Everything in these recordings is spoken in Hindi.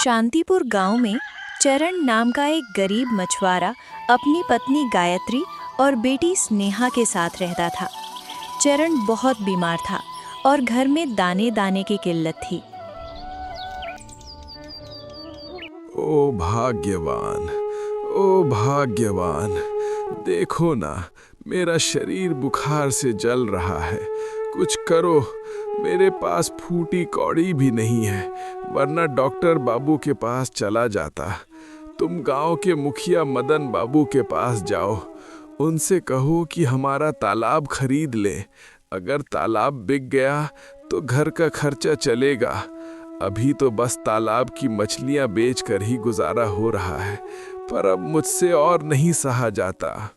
शांतिपुर गांव में चरण नाम का एक गरीब मछुआरा अपनी पत्नी गायत्री और बेटी स्नेहा के साथ रहता था। चरण बहुत बीमार था और घर में दाने दाने की किल्लत थी। ओ भाग्यवान, ओ भाग्यवान, देखो ना, मेरा शरीर बुखार से जल रहा है। कुछ करो, मेरे पास फूटी कौड़ी भी नहीं है, वरना डॉक्टर बाबू के पास चला जाता। तुम गांव के मुखिया मदन बाबू के पास जाओ, उनसे कहो कि हमारा तालाब खरीद ले। अगर तालाब बिक गया तो घर का खर्चा चलेगा। अभी तो बस तालाब की मछलियां बेचकर ही गुजारा हो रहा है, पर अब मुझसे और नहीं सहा जाता।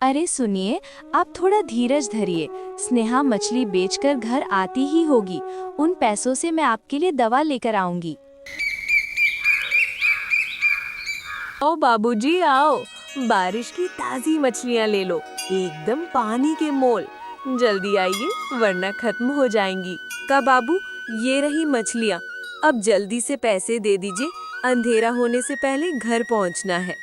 अरे सुनिए, आप थोड़ा धीरज धरिए। स्नेहा मछली बेचकर घर आती ही होगी। उन पैसों से मैं आपके लिए दवा लेकर आऊंगी। आओ बाबूजी आओ, बारिश की ताजी मछलियाँ ले लो, एकदम पानी के मोल। जल्दी आइए वरना खत्म हो जाएंगी। का बाबू, ये रही मछलियाँ, अब जल्दी से पैसे दे दीजिए, अंधेरा होने से पहले घर पहुँचना है।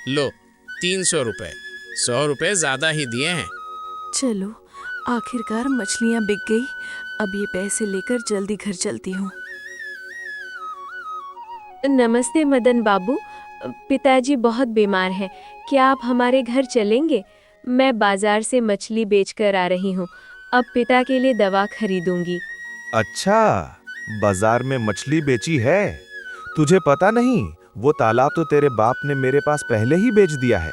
लो 300 रुपए, 100 रुपए ज्यादा ही दिए हैं। चलो, आखिरकार मछलियाँ बिक गई। अब ये पैसे लेकर जल्दी घर चलती हूँ। नमस्ते मदन बाबू, पिताजी बहुत बीमार हैं, क्या आप हमारे घर चलेंगे? मैं बाजार से मछली बेचकर आ रही हूँ, अब पिता के लिए दवा खरीदूंगी। अच्छा, बाजार में मछली बेची है? तुझे पता नहीं, वो तालाब तो तेरे बाप ने मेरे पास पहले ही बेच दिया है।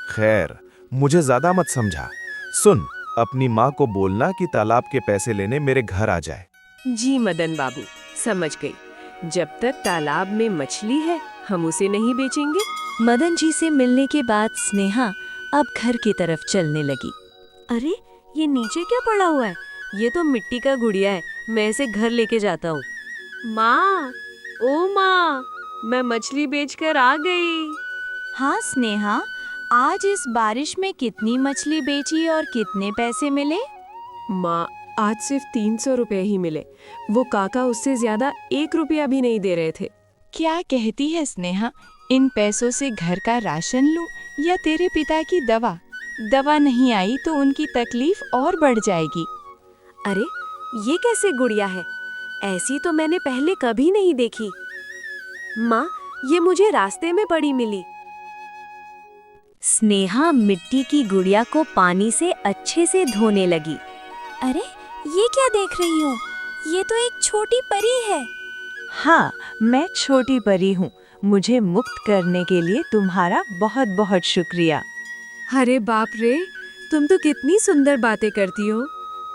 खैर, मुझे ज्यादा मत समझा। सुन, अपनी माँ को बोलना कि तालाब के पैसे लेने मेरे घर आ जाए। जी मदन बाबू, समझ गई। जब तक तालाब में मछली है, हम उसे नहीं बेचेंगे। मदन जी से मिलने के बाद स्नेहा अब घर की तरफ चलने लगी। अरे, ये नीचे क्या पड़ा हुआ है? ये तो मिट्टी का गुड़िया है, मैं इसे घर लेके जाता हूँ। माँ, ओ माँ, मैं मछली बेचकर आ गई। हाँ स्नेहा, आज इस बारिश में कितनी मछली बेची और कितने पैसे मिले? माँ, आज सिर्फ 300 रुपए ही मिले। वो काका उससे ज्यादा 1 रुपया भी नहीं दे रहे थे। क्या कहती है स्नेहा, इन पैसों से घर का राशन लूं या तेरे पिता की दवा? दवा नहीं आई तो उनकी तकलीफ और बढ़ जाएगी। अरे, ये कैसे गुड़िया है? ऐसी तो मैंने पहले कभी नहीं देखी। माँ, ये मुझे रास्ते में पड़ी मिली। स्नेहा मिट्टी की गुड़िया को पानी से अच्छे से धोने लगी। अरे, ये क्या देख रही हूँ? ये तो एक छोटी परी है। हाँ, मैं छोटी परी हूँ। मुझे मुक्त करने के लिए तुम्हारा बहुत बहुत शुक्रिया। अरे बाप रे, तुम तो कितनी सुंदर बातें करती हो।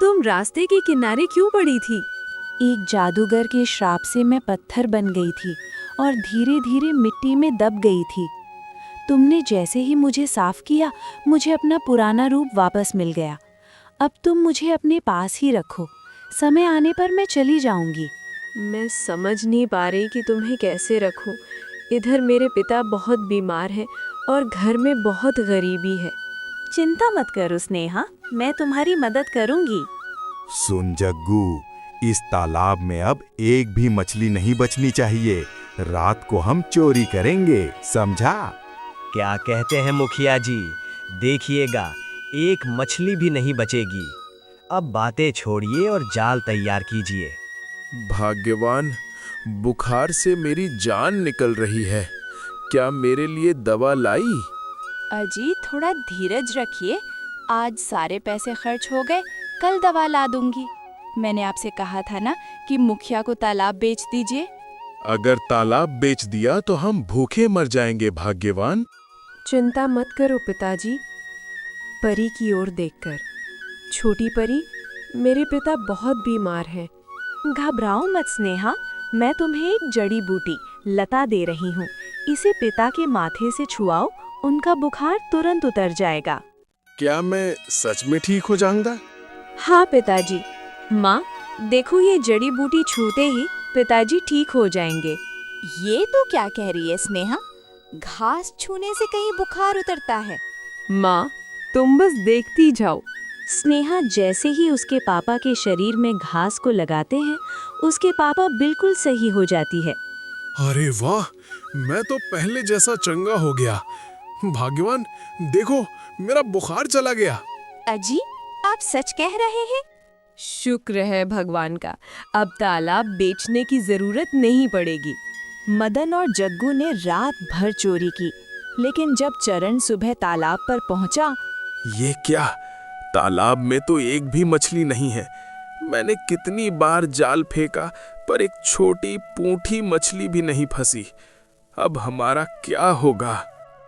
तुम रास्ते के किनारे क्यों पड़ी थी? एक जादूगर के श्राप से मैं पत्थर बन गई थी और धीरे धीरे मिट्टी में दब गई थी। तुमने जैसे ही मुझे साफ किया, मुझे अपना पुराना रूप वापस मिल गया। अब तुम मुझे अपने पास ही रखो, समय आने पर मैं चली जाऊंगी। मैं समझ नहीं पा रही कि तुम्हें कैसे रखूं। इधर मेरे पिता बहुत बीमार हैं और घर में बहुत गरीबी है। चिंता मत करो स्नेहा, मैं तुम्हारी मदद करूंगी। सुन जग्गू, इस तालाब में अब एक भी मछली नहीं बचनी चाहिए। रात को हम चोरी करेंगे, समझा? क्या कहते हैं मुखिया जी? देखिएगा, एक मछली भी नहीं बचेगी। अब बातें छोड़िए और जाल तैयार कीजिए। भाग्यवान, बुखार से मेरी जान निकल रही है, क्या मेरे लिए दवा लाई? अजी, थोड़ा धीरज रखिए। आज सारे पैसे खर्च हो गए, कल दवा ला दूंगी। मैंने आपसे कहा था ना कि मुखिया को तालाब बेच दीजिए। अगर तालाब बेच दिया तो हम भूखे मर जाएंगे भाग्यवान। चिंता मत करो पिताजी। परी की ओर देखकर, छोटी परी, मेरे पिता बहुत बीमार हैं। घबराओ मत स्नेहा, मैं तुम्हें एक जड़ी बूटी लता दे रही हूँ। इसे पिता के माथे से छुआओ, उनका बुखार तुरंत उतर जाएगा। क्या मैं सच में ठीक हो जाऊंगा? हाँ पिताजी। माँ, देखो, ये जड़ी बूटी छूते ही पिताजी ठीक हो जाएंगे। ये तो क्या कह रही है स्नेहा? घास छूने से कहीं बुखार उतरता है? माँ, तुम बस देखती जाओ। स्नेहा जैसे ही उसके पापा के शरीर में घास को लगाते हैं, उसके पापा बिल्कुल सही हो जाती है। अरे वाह, मैं तो पहले जैसा चंगा हो गया। भाग्यवान, देखो मेरा बुखार चला गया। अजी, आप सच कह रहे हैं? शुक्र है भगवान का, अब तालाब बेचने की जरूरत नहीं पड़ेगी। मदन और जग्गू ने रात भर चोरी की, लेकिन जब चरण सुबह तालाब पर पहुंचा, ये क्या? तालाब में तो एक भी मछली नहीं है। मैंने कितनी बार जाल फेंका पर एक छोटी पूंठी मछली भी नहीं फंसी। अब हमारा क्या होगा?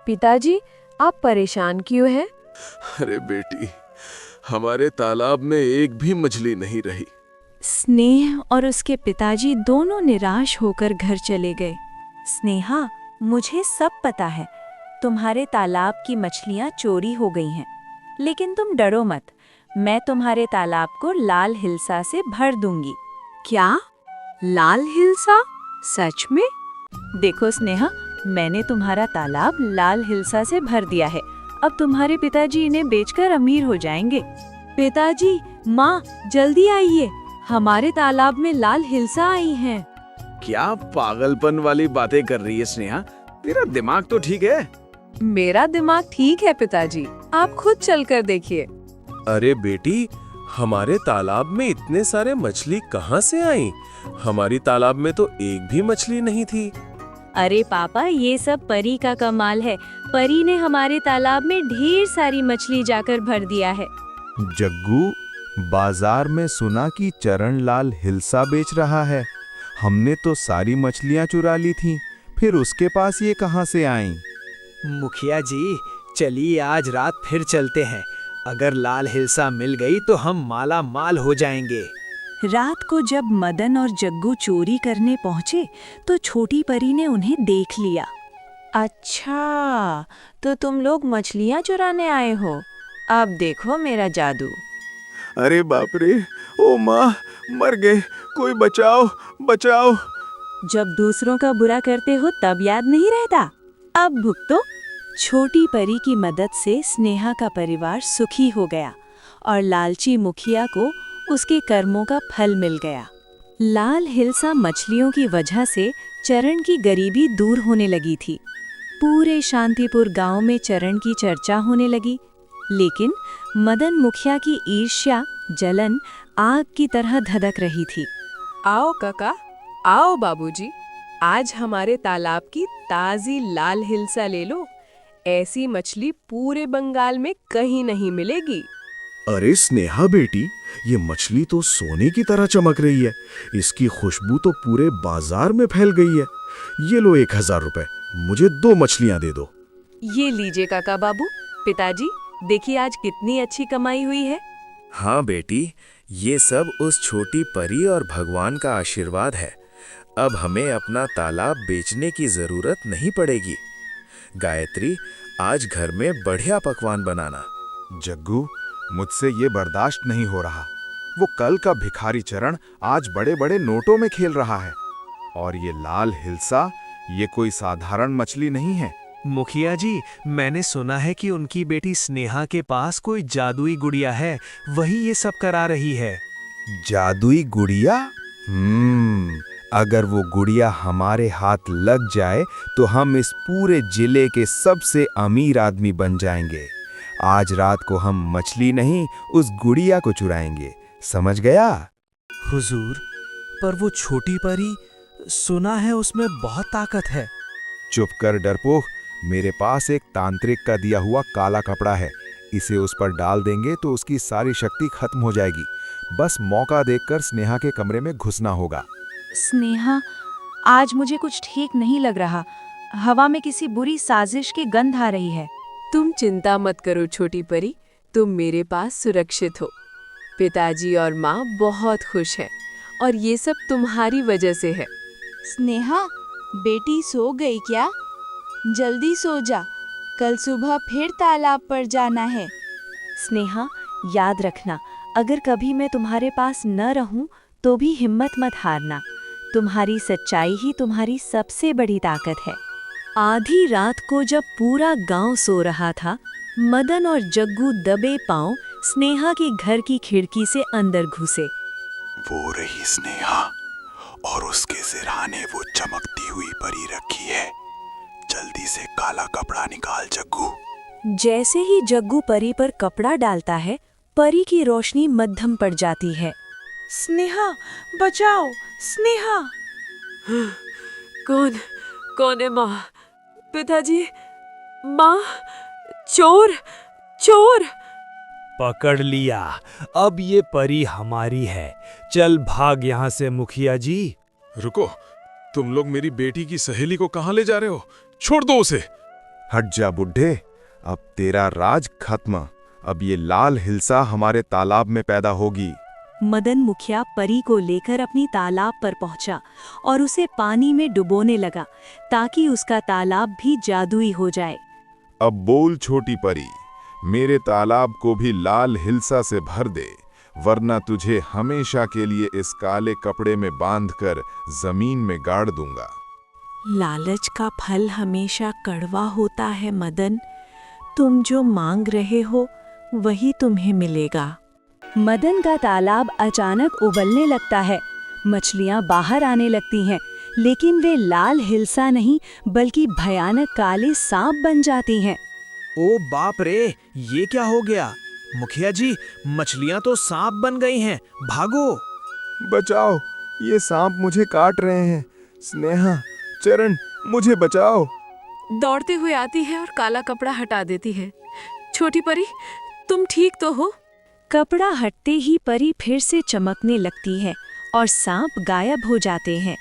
पिताजी, आप परेशान क्यों हैं? अरे बेटी, हमारे तालाब में एक भी मछली नहीं रही। स्नेह और उसके पिताजी दोनों निराश होकर घर चले गए। स्नेहा, मुझे सब पता है, तुम्हारे तालाब की मछलियाँ चोरी हो गई हैं। लेकिन तुम डरो मत, मैं तुम्हारे तालाब को लाल हिल्सा से भर दूंगी। क्या? लाल हिल्सा? सच में? देखो स्नेहा, मैंने तुम्हारा तालाब लाल हिल्सा से भर दिया है। अब तुम्हारे पिताजी इन्हें बेचकर अमीर हो जाएंगे। पिताजी, माँ, जल्दी आइए, हमारे तालाब में लाल हिल्सा आई हैं। क्या पागलपन वाली बातें कर रही है स्नेहा? तेरा दिमाग तो ठीक है? मेरा दिमाग ठीक है पिताजी, आप खुद चलकर देखिए। अरे बेटी, हमारे तालाब में इतने सारे मछली कहाँ से आई? हमारी तालाब में तो एक भी मछली नहीं थी। अरे पापा, ये सब परी का कमाल है। परी ने हमारे तालाब में ढेर सारी मछली जाकर भर दिया है। जग्गू, बाजार में सुना कि चरणलाल हिल्सा बेच रहा है। हमने तो सारी मछलियां चुरा ली थीं, फिर उसके पास ये कहाँ से आईं? मुखिया जी, चलिए आज रात फिर चलते हैं। अगर लाल हिल्सा मिल गई तो हम माला माल हो जाएंगे। रात को जब मदन और जग्गू चोरी करने पहुंचे तो छोटी परी ने उन्हें देख लिया। अच्छा, तो तुम लोग मछलियाँ चुराने आए हो? अब देखो मेरा जादू। अरे बाप रे, ओ माँ, मर गए, कोई बचाओ, बचाओ। जब दूसरों का बुरा करते हो तब याद नहीं रहता, अब भुगतो। छोटी परी की मदद से स्नेहा का परिवार सुखी हो गया और लालची मुखिया को उसके कर्मों का फल मिल गया। लाल हिल्सा मछलियों की वजह से चरण की गरीबी दूर होने लगी थी। पूरे शांतिपुर गांव में चरण की चर्चा होने लगी। लेकिन मदन मुखिया की ईर्ष्या, जलन आग की तरह धधक रही थी। आओ काका, आओ बाबूजी, आज हमारे तालाब की ताजी लाल हिल्सा ले लो। ऐसी मछली पूरे बंगाल में कहीं नहीं मिलेगी। अरे स्नेहा बेटी, ये मछली तो सोने की तरह चमक रही है। इसकी खुशबू तो पूरे बाजार में फैल गई है। ये लो 1000 रुपए, मुझे 2 मछलियां दे दो। ये लीजिए काका बाबू। पिताजी, देखिए आज कितनी अच्छी कमाई हुई है। हाँ बेटी, ये सब उस छोटी परी और भगवान का आशीर्वाद है। अब हमें अपना तालाब बेचने की जरूरत नहीं पड़ेगी। गायत्री, आज घर में बढ़िया पकवान बनाना। जग्गू, मुझसे ये बर्दाश्त नहीं हो रहा। वो कल का भिखारी चरण आज बड़े बड़े नोटों में खेल रहा है। और ये लाल हिल्सा, ये कोई साधारण मछली नहीं है। मुखिया जी, मैंने सुना है कि उनकी बेटी स्नेहा के पास कोई जादुई गुड़िया है, वही ये सब करा रही है। जादुई गुड़िया? अगर वो गुड़िया हमारे हाथ लग जाए तो हम इस पूरे जिले के सबसे अमीर आदमी बन जाएंगे। आज रात को हम मछली नहीं, उस गुड़िया को चुराएंगे, समझ गया? हुजूर, पर वो छोटी परी, सुना है उसमें बहुत ताकत है। चुप कर डरपोक, मेरे पास एक तांत्रिक का दिया हुआ काला कपड़ा है। इसे उस पर डाल देंगे तो उसकी सारी शक्ति खत्म हो जाएगी। बस मौका देखकर स्नेहा के कमरे में घुसना होगा। स्नेहा, आज मुझे कुछ ठीक नहीं लग रहा। हवा में किसी बुरी साजिश की गंध आ रही है। तुम चिंता मत करो छोटी परी, तुम मेरे पास सुरक्षित हो। पिताजी और माँ बहुत खुश हैं और ये सब तुम्हारी वजह से है। स्नेहा, बेटी सो गई क्या? जल्दी सो जा, कल सुबह फिर तालाब पर जाना है। स्नेहा, याद रखना, अगर कभी मैं तुम्हारे पास न रहूं तो भी हिम्मत मत हारना। तुम्हारी सच्चाई ही तुम्हारी सबसे बड़ी ताकत है। आधी रात को जब पूरा गांव सो रहा था, मदन और जग्गू दबे पांव स्नेहा के घर की खिड़की से अंदर घुसे। वो रही स्नेहा, और उसके सिरहाने वो चमकती हुई परी रखी है। जल्दी से काला कपड़ा निकाल जग्गू। जैसे ही जग्गू परी पर कपड़ा डालता है, परी की रोशनी मध्यम पड़ जाती है। स्नेहा, बचाओ, स्नेहा। कौन कौन है माँ? पिताजी, माँ, चोर, चोर। पकड़ लिया। अब ये परी हमारी है। चल भाग यहाँ से मुखिया जी। रुको, तुम लोग मेरी बेटी की सहेली को कहाँ ले जा रहे हो? छोड़ दो उसे। हट जा बुड्ढे, अब तेरा राज खत्म। अब ये लाल हिलसा हमारे तालाब में पैदा होगी। मदन मुखिया परी को लेकर अपनी तालाब पर पहुंचा और उसे पानी में डुबोने लगा ताकि उसका तालाब भी जादुई हो जाए। अब बोल छोटी परी, मेरे तालाब को भी लाल हिलसा से भर दे, वरना तुझे हमेशा के लिए इस काले कपड़े में बांधकर जमीन में गाड़ दूंगा। लालच का फल हमेशा कड़वा होता है मदन। तुम जो मांग रहे हो वही तुम्हें मिलेगा। मदन का तालाब अचानक उबलने लगता है। मछलियां बाहर आने लगती हैं, लेकिन वे लाल हिलसा नहीं बल्कि भयानक काले सांप बन जाती हैं। ओ बाप रे, ये क्या हो गया? मुखिया जी, मछलियां तो सांप बन गई हैं, भागो। बचाओ, ये सांप मुझे काट रहे हैं। स्नेहा, चरण, मुझे बचाओ। दौड़ते हुए आती है और काला कपड़ा हटा देती है। छोटी परी, तुम ठीक तो हो? कपड़ा हटते ही परी फिर से चमकने लगती है और सांप गायब हो जाते हैं।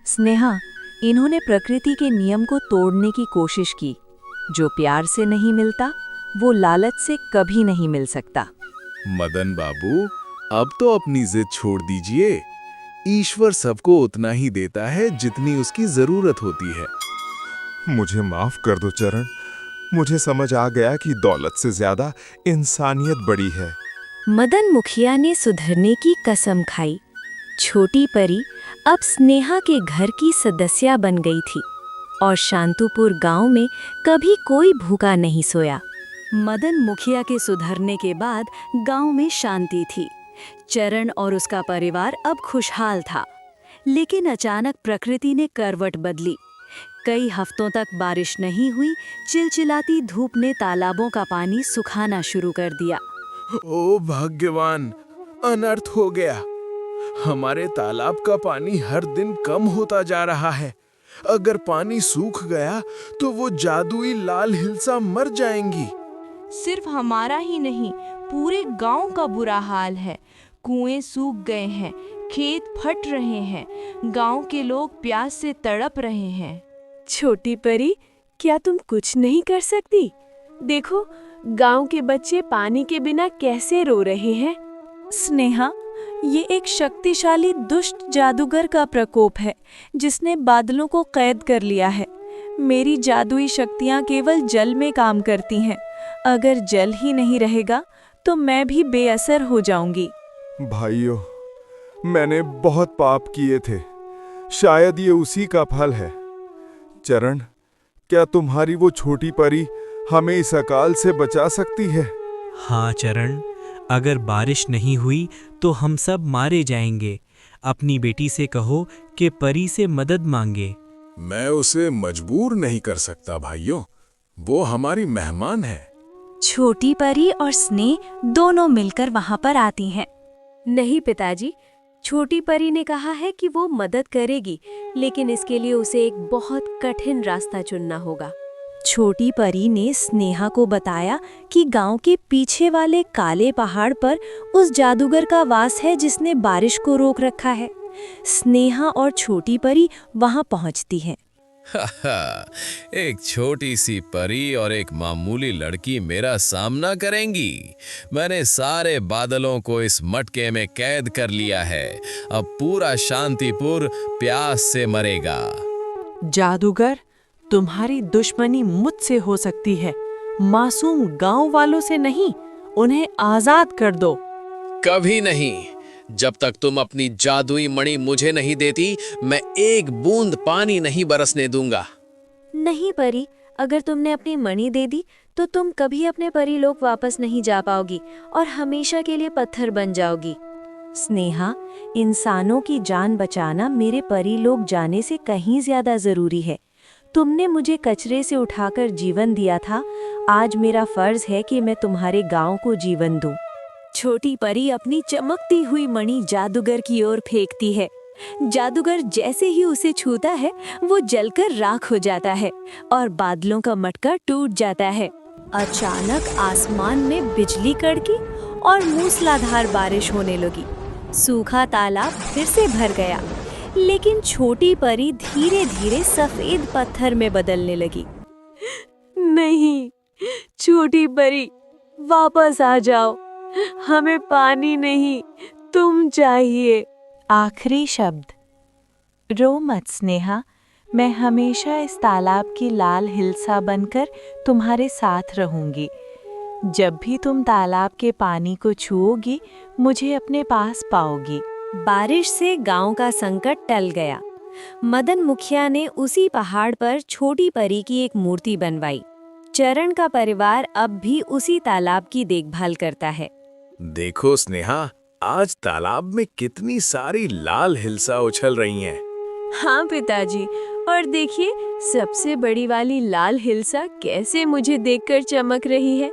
स्नेहा, इन्होंने प्रकृति के नियम को तोड़ने की कोशिश की। जो प्यार से नहीं मिलता, वो लालच से कभी नहीं मिल सकता। मदन बाबू, अब तो अपनी जिद छोड़ दीजिए। ईश्वर सबको उतना ही देता है जितनी उसकी जरूरत होती है। मुझे माफ कर दो चरण। मुझे समझ आ गया कि दौलत से ज्यादा इंसानियत बड़ी है। मदन मुखिया ने सुधरने की कसम खाई। छोटी परी अब स्नेहा के घर की सदस्या बन गई थी और शांतुपुर गांव में कभी कोई भूखा नहीं सोया। मदन मुखिया के सुधरने के बाद गांव में शांति थी। चरण और उसका परिवार अब खुशहाल था। लेकिन अचानक प्रकृति ने करवट बदली। कई हफ्तों तक बारिश नहीं हुई। चिलचिलाती धूप ने तालाबों का पानी सुखाना शुरू कर दिया। ओ भाग्यवान, अनर्थ हो गया। हमारे तालाब का पानी हर दिन कम होता जा रहा है। अगर पानी सूख गया तो वो जादुई लाल हिलसा मर जाएंगी। सिर्फ हमारा ही नहीं, पूरे गांव का बुरा हाल है। कुएं सूख गए हैं, खेत फट रहे हैं, गांव के लोग प्यास से तड़प रहे हैं। छोटी परी, क्या तुम कुछ नहीं कर सकती? देखो, गांव के बच्चे पानी के बिना कैसे रो रहे हैं। स्नेहा, ये एक शक्तिशाली दुष्ट जादूगर का प्रकोप है जिसने बादलों को कैद कर लिया है। मेरी जादुई शक्तियाँ केवल जल में काम करती हैं। अगर जल ही नहीं रहेगा तो मैं भी बेअसर हो जाऊंगी। भाइयों, मैंने बहुत पाप किए थे। शायद ये उसी का फल है। चरण, क्या तुम्हारी वो छोटी परी हमें इस अकाल से बचा सकती है? हाँ चरण, अगर बारिश नहीं हुई तो हम सब मारे जाएंगे। अपनी बेटी से कहो कि परी से मदद मांगे। मैं उसे मजबूर नहीं कर सकता भाइयों, वो हमारी मेहमान है। छोटी परी और स्नेह दोनों मिलकर वहां पर आती हैं। नहीं पिताजी, छोटी परी ने कहा है कि वो मदद करेगी, लेकिन इसके लिए उसे एक बहुत कठिन रास्ता चुनना होगा। छोटी परी ने स्नेहा को बताया कि गांव के पीछे वाले काले पहाड़ पर उस जादूगर का वास है जिसने बारिश को रोक रखा है। स्नेहा और छोटी परी वहां पहुंचती हैं। एक छोटी सी परी और एक मामूली लड़की मेरा सामना करेंगी। मैंने सारे बादलों को इस मटके में कैद कर लिया है। अब पूरा शांतिपुर प्यास से मरेगा। जादूगर, तुम्हारी दुश्मनी मुझसे हो सकती है, मासूम गांव वालों से नहीं। उन्हें आजाद कर दो। कभी नहीं। जब तक तुम अपनी जादुई मणि मुझे नहीं देती, मैं एक बूंद पानी नहीं बरसने दूंगा। नहीं परी, अगर तुमने अपनी मणि दे दी तो तुम कभी अपने परी लोक वापस नहीं जा पाओगी और हमेशा के लिए पत्थर बन जाओगी। स्नेहा, इंसानों की जान बचाना मेरे परी लोग जाने से कहीं ज्यादा जरूरी है। तुमने मुझे कचरे से उठाकर जीवन दिया था, आज मेरा फर्ज है कि मैं तुम्हारे गांव को जीवन दूं। छोटी परी अपनी चमकती हुई मणि जादूगर की ओर फेंकती है। जादूगर जैसे ही उसे छूता है वो जलकर राख हो जाता है और बादलों का मटका टूट जाता है। अचानक आसमान में बिजली कड़की और मूसलाधार बारिश होने लगी। सूखा तालाब फिर से भर गया, लेकिन छोटी परी धीरे धीरे सफेद पत्थर में बदलने लगी। नहीं, छोटी परी, वापस आ जाओ। हमें पानी नहीं, तुम चाहिए। आखिरी शब्द। रो मत स्नेहा, मैं हमेशा इस तालाब की लाल हिलसा बनकर तुम्हारे साथ रहूंगी। जब भी तुम तालाब के पानी को छुओगी, मुझे अपने पास पाओगी। बारिश से गांव का संकट टल गया। मदन मुखिया ने उसी पहाड़ पर छोटी परी की एक मूर्ति बनवाई। चरण का परिवार अब भी उसी तालाब की देखभाल करता है। देखो स्नेहा, आज तालाब में कितनी सारी लाल हिलसा उछल रही हैं। हाँ पिताजी, और देखिए सबसे बड़ी वाली लाल हिलसा कैसे मुझे देखकर चमक रही है।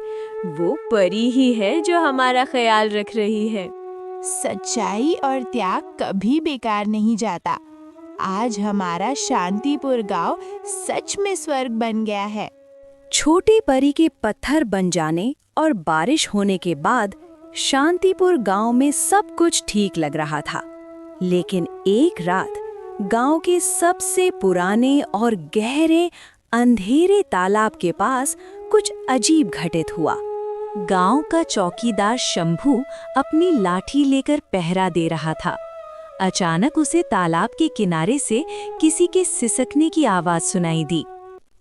वो परी ही है जो हमारा ख्याल रख रही है। सच्चाई और त्याग कभी बेकार नहीं जाता। आज हमारा शांतिपुर गांव सच में स्वर्ग बन गया है। छोटी परी के पत्थर बन जाने और बारिश होने के बाद शांतिपुर गांव में सब कुछ ठीक लग रहा था। लेकिन एक रात गांव के सबसे पुराने और गहरे अंधेरे तालाब के पास कुछ अजीब घटित हुआ। गांव का चौकीदार शंभू अपनी लाठी लेकर पहरा दे रहा था। अचानक उसे तालाब के किनारे से किसी के सिसकने की आवाज सुनाई दी।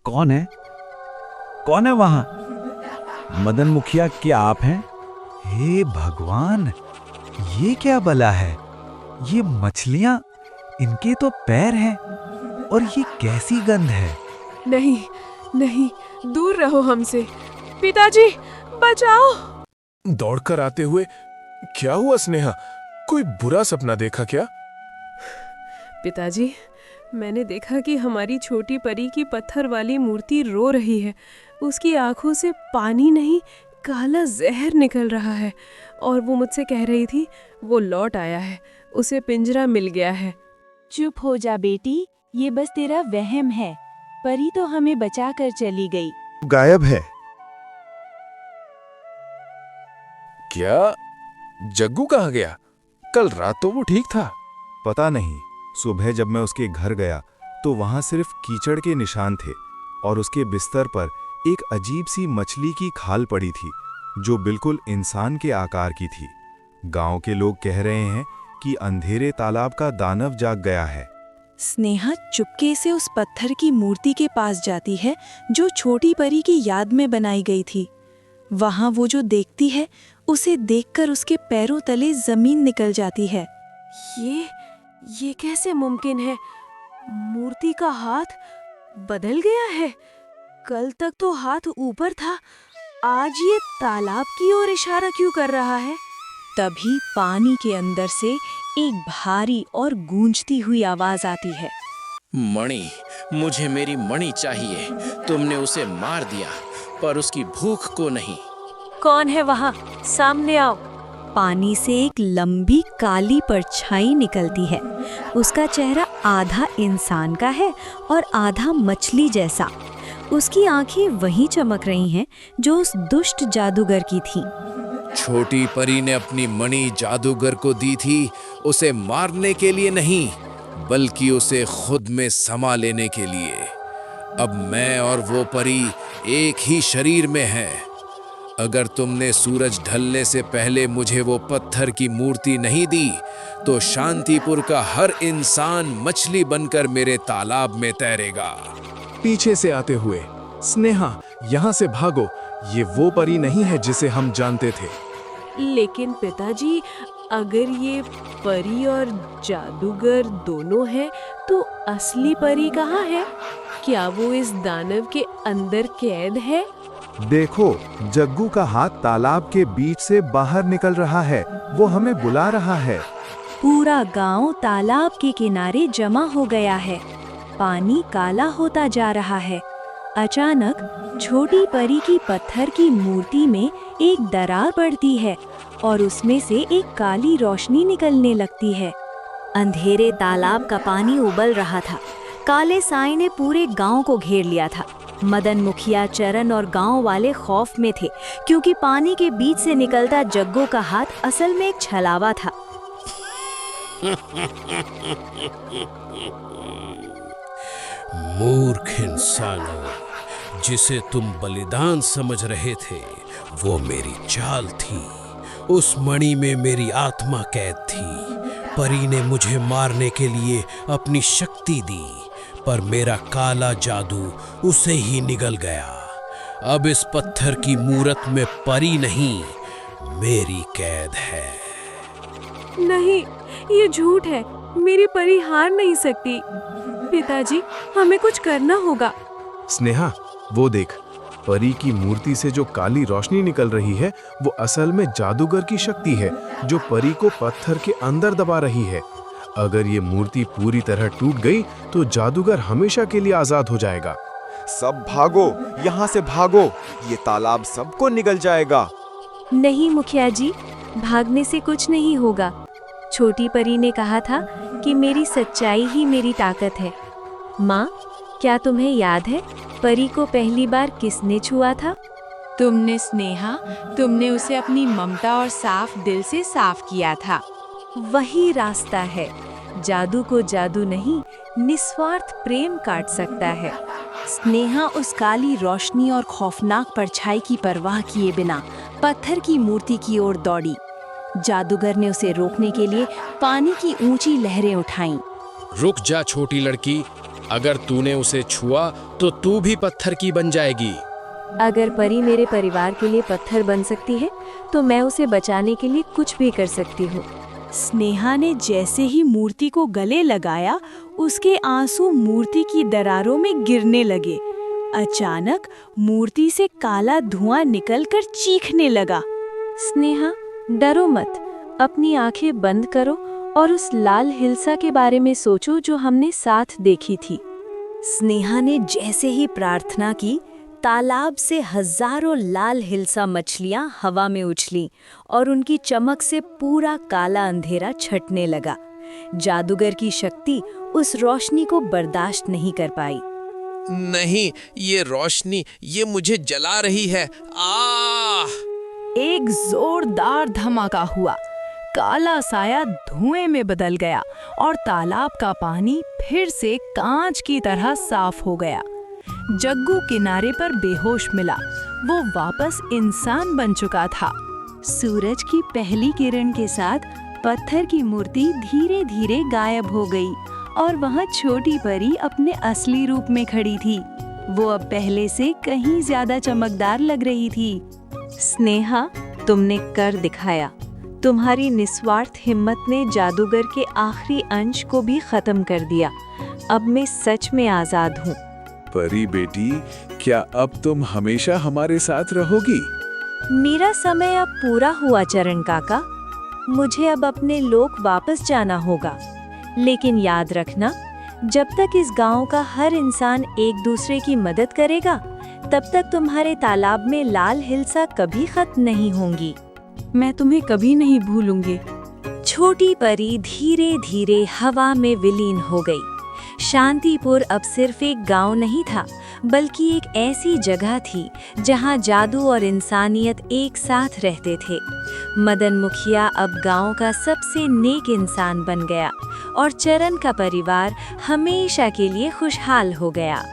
कौन है? कौन है वहां? मदन मुखिया, क्या आप हैं? हे भगवान, ये क्या बला है? ये मछलियां, इनके तो पैर हैं और ये कैसी गंध है? नहीं नहीं, दूर रहो हमसे। पिताजी, बचाओ। दौड़कर आते हुए, क्या हुआ स्नेहा? कोई बुरा सपना देखा क्या? पिताजी, मैंने देखा कि हमारी छोटी परी की पत्थर वाली मूर्ति रो रही है। उसकी आंखों से पानी नहीं, काला जहर निकल रहा है और वो मुझसे कह रही थी वो लौट आया है, उसे पिंजरा मिल गया है। चुप हो जा बेटी, ये बस तेरा वहम है। परी तो हमें बचा कर चली गई। गायब है। क्या? जग्गू कहाँ गया? कल रात तो वो ठीक था। पता नहीं, सुबह जब मैं उसके घर गया तो वहां सिर्फ कीचड़ के निशान थे और उसके बिस्तर पर एक अजीब सी मछली की खाल पड़ी थी जो बिल्कुल इंसान के आकार की थी। गांव के लोग कह रहे हैं कि अंधेरे तालाब का दानव जाग गया है। स्नेहा चुपके से उस पत्थर की मूर्ति के पास जाती है जो छोटी परी की याद में बनाई गई थी। वहां वो जो देखती है उसे देखकर उसके पैरों तले जमीन निकल जाती है। ये कैसे मुमकिन है? मूर्ति का हाथ बदल गया है। कल तक तो हाथ ऊपर था, आज ये तालाब की ओर इशारा क्यों कर रहा है? तभी पानी के अंदर से एक भारी और गूंजती हुई आवाज आती है। मणि, मुझे मेरी मणि चाहिए। तुमने उसे मार दिया पर उसकी भूख को नहीं। कौन है वहाँ? सामने आओ। पानी से एक लंबी काली परछाई निकलती है। उसका चेहरा आधा इंसान का है और आधा मछली जैसा। उसकी आंखें वहीं चमक रही हैं जो उस दुष्ट जादूगर की थीं। छोटी परी ने अपनी मणि जादूगर को दी थी, उसे मारने के लिए नहीं बल्कि उसे खुद में समा लेने के लिए। अब मैं और वो परी एक ही शरीर में हैं। अगर तुमने सूरज ढलने से पहले मुझे वो पत्थर की मूर्ति नहीं दी तो शांतिपुर का हर इंसान मछली बनकर मेरे तालाब में तैरेगा। पीछे से आते हुए, स्नेहा यहाँ से भागो। ये वो परी नहीं है जिसे हम जानते थे। लेकिन पिताजी, अगर ये परी और जादूगर दोनों हैं तो असली परी कहाँ है? क्या वो इस दानव के अंदर कैद है? देखो, जग्गू का हाथ तालाब के बीच से बाहर निकल रहा है। वो हमें बुला रहा है। पूरा गांव तालाब के किनारे जमा हो गया है। पानी काला होता जा रहा है। अचानक छोटी परी की पत्थर की मूर्ति में एक दरार पड़ती है और उसमें से एक काली रोशनी निकलने लगती है। अंधेरे तालाब का पानी उबल रहा था। काले साए ने पूरे गांव को घेर लिया था। मदन मुखिया, चरण और गांव वाले खौफ में थे क्योंकि पानी के बीच से निकलता जग्गू का हाथ असल में एक छलावा था। मूर्ख इंसानों, जिसे तुम बलिदान समझ रहे थे वो मेरी चाल थी। उस मणि में मेरी आत्मा कैद थी। परी ने मुझे मारने के लिए अपनी शक्ति दी, पर मेरा काला जादू उसे ही निगल गया। अब इस पत्थर की मूरत में परी नहीं, मेरी कैद है। नहीं, ये झूठ है। मेरी परी हार नहीं सकती। पिताजी, हमें कुछ करना होगा। स्नेहा, वो देख, परी की मूर्ति से जो काली रोशनी निकल रही है वो असल में जादूगर की शक्ति है जो परी को पत्थर के अंदर दबा रही है। अगर ये मूर्ति पूरी तरह टूट गई तो जादूगर हमेशा के लिए आजाद हो जाएगा। सब भागो, यहाँ से भागो, ये तालाब सबको निगल जाएगा। नहीं मुखिया जी, भागने से कुछ नहीं होगा। छोटी परी ने कहा था कि मेरी सच्चाई ही मेरी ताकत है। माँ, क्या तुम्हें याद है परी को पहली बार किसने छुआ था? तुमने स्नेहा, तुमने उसे अपनी ममता और साफ दिल से साफ किया था। वही रास्ता है। जादू को जादू नहीं, निस्वार्थ प्रेम काट सकता है। स्नेहा उस काली रोशनी और खौफनाक परछाई की परवाह किए बिना पत्थर की मूर्ति की ओर दौड़ी। जादूगर ने उसे रोकने के लिए पानी की ऊंची लहरें उठाईं। रुक जा छोटी लड़की, अगर तूने उसे छुआ तो तू भी पत्थर की बन जाएगी। अगर परी मेरे परिवार के लिए पत्थर बन सकती है तो मैं उसे बचाने के लिए कुछ भी कर सकती हूँ। स्नेहा ने जैसे ही मूर्ति को गले लगाया, उसके आंसू मूर्ति की दरारों में गिरने लगे। अचानक मूर्ति से काला धुआं निकलकर चीखने लगा। स्नेहा, डरो मत, अपनी आंखें बंद करो और उस लाल हिल्सा के बारे में सोचो जो हमने साथ देखी थी। स्नेहा ने जैसे ही प्रार्थना की, तालाब से हजारों लाल हिल्सा मछलियां हवा में उछलीं और उनकी चमक से पूरा काला अंधेरा छटने लगा। जादूगर की शक्ति उस रोशनी को बर्दाश्त नहीं कर पाई। नहीं, ये रोशनी, ये मुझे जला रही है। एक जोरदार धमाका हुआ। काला साया धुएं में बदल गया और तालाब का पानी फिर से कांच की तरह साफ हो गया। जग्गू किनारे पर बेहोश मिला। वो वापस इंसान बन चुका था। सूरज की पहली किरण के साथ पत्थर की मूर्ति धीरे धीरे गायब हो गई और वहाँ छोटी परी अपने असली रूप में खड़ी थी। वो अब पहले से कहीं ज्यादा चमकदार लग रही थी। स्नेहा, तुमने कर दिखाया। तुम्हारी निस्वार्थ हिम्मत ने जादूगर के आखिरी अंश को भी खत्म कर दिया। अब मैं सच में आजाद हूँ। परी बेटी, क्या अब तुम हमेशा हमारे साथ रहोगी? मेरा समय अब पूरा हुआ चरण काका। मुझे अब अपने लोक वापस जाना होगा। लेकिन याद रखना, जब तक इस गांव का हर इंसान एक दूसरे की मदद करेगा, तब तक तुम्हारे तालाब में लाल हिल्सा कभी खत्म नहीं होंगी। मैं तुम्हें कभी नहीं भूलूंगी। छोटी परी धीरे धीरे हवा में विलीन हो गई। शांतिपुर अब सिर्फ एक गांव नहीं था, बल्कि एक ऐसी जगह थी जहां जादू और इंसानियत एक साथ रहते थे। मदन मुखिया अब गांव का सबसे नेक इंसान बन गया और चरण का परिवार हमेशा के लिए खुशहाल हो गया।